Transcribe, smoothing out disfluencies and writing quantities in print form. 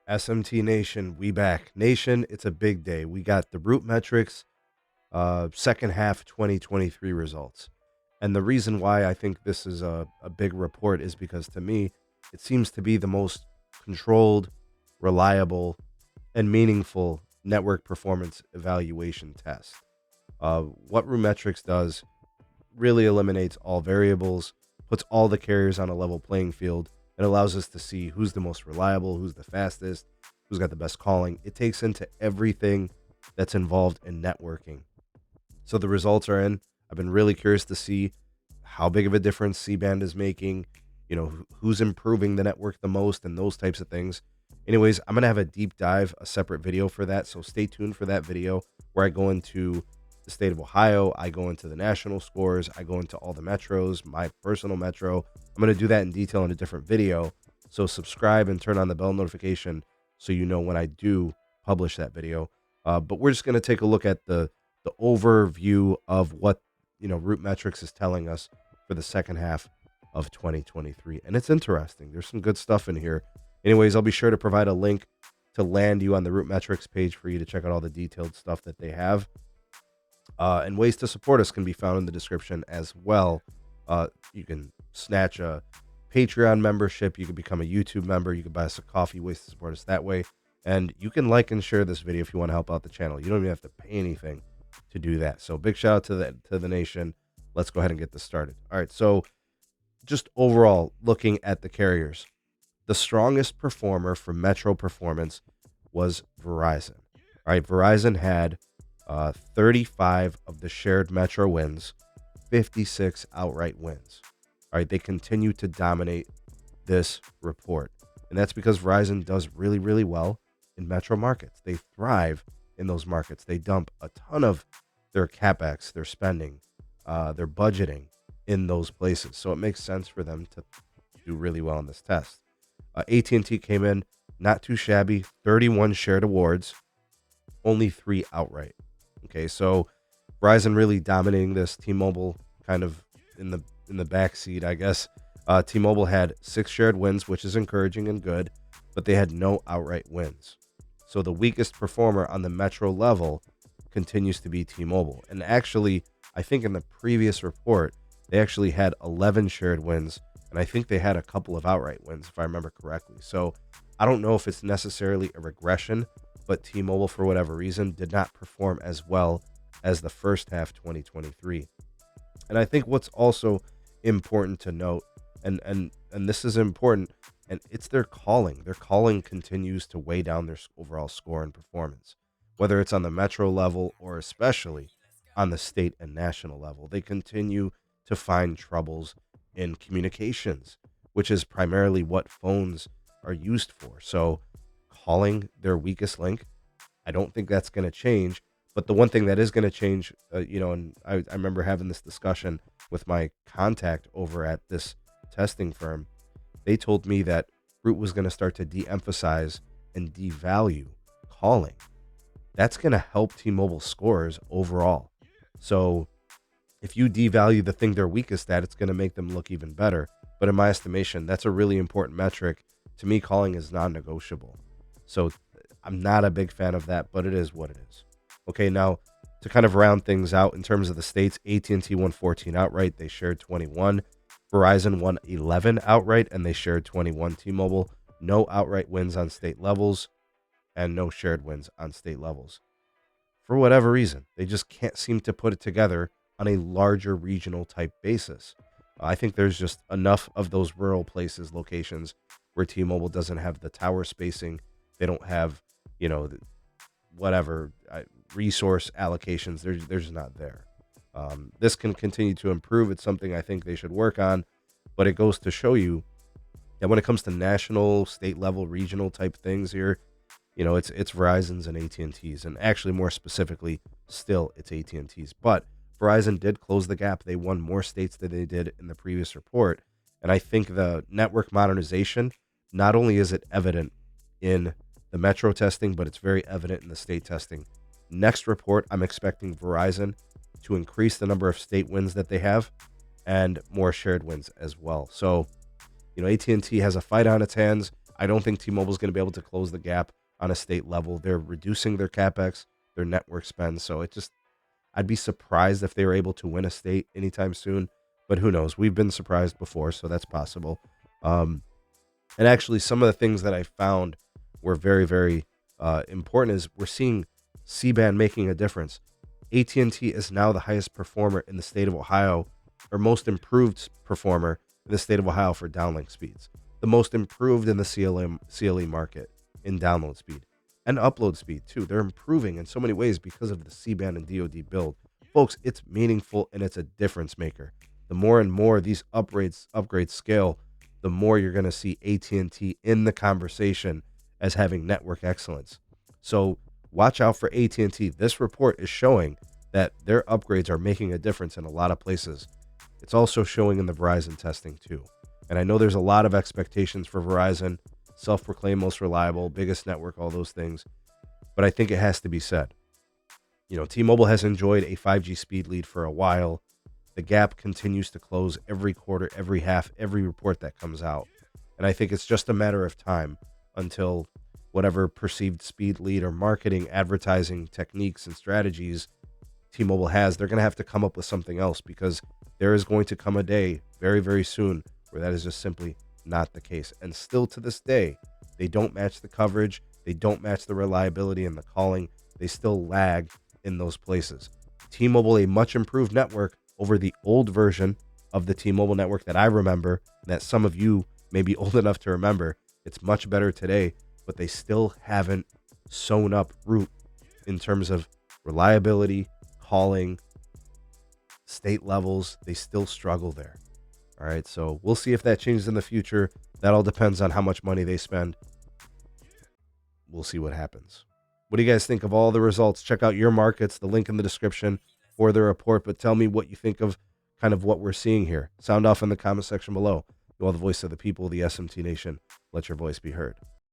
SMT Nation, we back. Nation, it's a big day. We got the root metrics, second half 2023 results. And the reason why I think this is a big report is because to me, it seems to be the most controlled, reliable, and meaningful network performance evaluation test. What root metrics does really eliminates all variables, puts all the carriers on a level playing field. It allows us to see who's the most reliable, who's the fastest, who's got the best calling. It takes into everything that's involved in networking. So the results are in. I've been really curious to see how big of a difference C-band is making, who's improving the network the most and those types of things. Anyways, I'm going to have a deep dive, a separate video for that. So stay tuned for that video where I go into the state of Ohio. I go into the national scores. I go into all the metros, my personal metro. I'm going to do that in detail in a different video. So subscribe and turn on the bell notification so you know when I do publish that video. But we're just going to take a look at the overview of what root metrics is telling us for the second half of 2023. And it's interesting. There's some good stuff in here. Anyways, I'll be sure to provide a link to land you on the root metrics page for you to check out all the detailed stuff that they have. And ways to support us can be found in the description as well. You can snatch a Patreon membership. You can become a YouTube member. You can buy us a coffee, ways to support us that way. And you can like and share this video if you want to help out the channel. You don't even have to pay anything to do that. So big shout out to the nation. Let's go ahead and get this started. All right. So just overall looking at the carriers, the strongest performer for metro performance was Verizon. All right. Verizon had 35 of the shared metro wins, 56 outright wins. All right, they continue to dominate this report. And that's because Verizon does really, really well in metro markets. They thrive in those markets. They dump a ton of their CapEx, their spending, their budgeting in those places. So it makes sense for them to do really well in this test. AT&T came in not too shabby, 31 shared awards, only 3 outright. Okay, so Verizon really dominating this. T-Mobile kind of in the backseat, I guess. T-Mobile had 6 shared wins, which is encouraging and good, but they had no outright wins. So the weakest performer on the metro level continues to be T-Mobile. And actually, I think in the previous report, they actually had 11 shared wins, and I think they had a couple of outright wins, if I remember correctly. So I don't know if it's necessarily a regression, but T-Mobile, for whatever reason, did not perform as well as the first half 2023. And I think what's also important to note, and this is important, and it's their calling. Their calling continues to weigh down their overall score and performance, whether it's on the metro level or especially on the state and national level. They continue to find troubles in communications, which is primarily what phones are used for. So calling their weakest link, I don't think that's going to change. But the one thing that is going to change, and I remember having this discussion with my contact over at this testing firm. They told me that Root was going to start to de-emphasize and devalue calling. That's going to help T-Mobile scores overall. So if you devalue the thing they're weakest at, it's going to make them look even better. But in my estimation, that's a really important metric. To me, calling is non-negotiable. So I'm not a big fan of that, but it is what it is. Okay, now to kind of round things out in terms of the states, AT&T won 14 outright. They shared 21. Verizon won 11 outright, and they shared 21. T-Mobile, no outright wins on state levels and no shared wins on state levels. For whatever reason, they just can't seem to put it together on a larger regional type basis. I think there's just enough of those rural places, locations, where T-Mobile doesn't have the tower spacing. They don't have, resource allocations. They're just not there. This can continue to improve. It's something I think they should work on, but it goes to show you that when it comes to national, state level, regional type things here, it's Verizon's and AT&T's, and actually more specifically, still it's AT&T's. But Verizon did close the gap. They won more states than they did in the previous report, and I think the network modernization, not only is it evident in the metro testing, but it's very evident in the state testing. Next report, I'm expecting Verizon to increase the number of state wins that they have and more shared wins as well. So, AT&T has a fight on its hands. I don't think T-Mobile is going to be able to close the gap on a state level. They're reducing their capex, their network spend. So I'd be surprised if they were able to win a state anytime soon. But who knows? We've been surprised before, so that's possible. And actually, some of the things that I found were very, very important is we're seeing C-band making a difference. AT&T is now the highest performer in the state of Ohio, or most improved performer in the state of Ohio for downlink speeds. The most improved in the CLE market in download speed and upload speed too. They're improving in so many ways because of the C-band and DoD build. Folks, it's meaningful and it's a difference maker. The more and more these upgrades scale, the more you're going to see AT&T in the conversation as having network excellence. So watch out for AT&T. This report is showing that their upgrades are making a difference in a lot of places. It's also showing in the Verizon testing too. And I know there's a lot of expectations for Verizon, self-proclaimed most reliable, biggest network, all those things. But I think it has to be said. T-Mobile has enjoyed a 5G speed lead for a while. The gap continues to close every quarter, every half, every report that comes out. And I think it's just a matter of time until whatever perceived speed lead or marketing, advertising techniques and strategies T-Mobile has, they're going to have to come up with something else, because there is going to come a day very, very soon where that is just simply not the case. And still to this day, they don't match the coverage. They don't match the reliability and the calling. They still lag in those places. T-Mobile, a much improved network over the old version of the T-Mobile network that I remember, that some of you may be old enough to remember. It's much better today, but they still haven't sewn up root in terms of reliability, calling, state levels. They still struggle there. All right, so we'll see if that changes in the future. That all depends on how much money they spend. We'll see what happens. What do you guys think of all the results? Check out your markets, the link in the description for the report, but tell me what you think of kind of what we're seeing here. Sound off in the comment section below. You are the voice of the people, the SMT Nation. Let your voice be heard.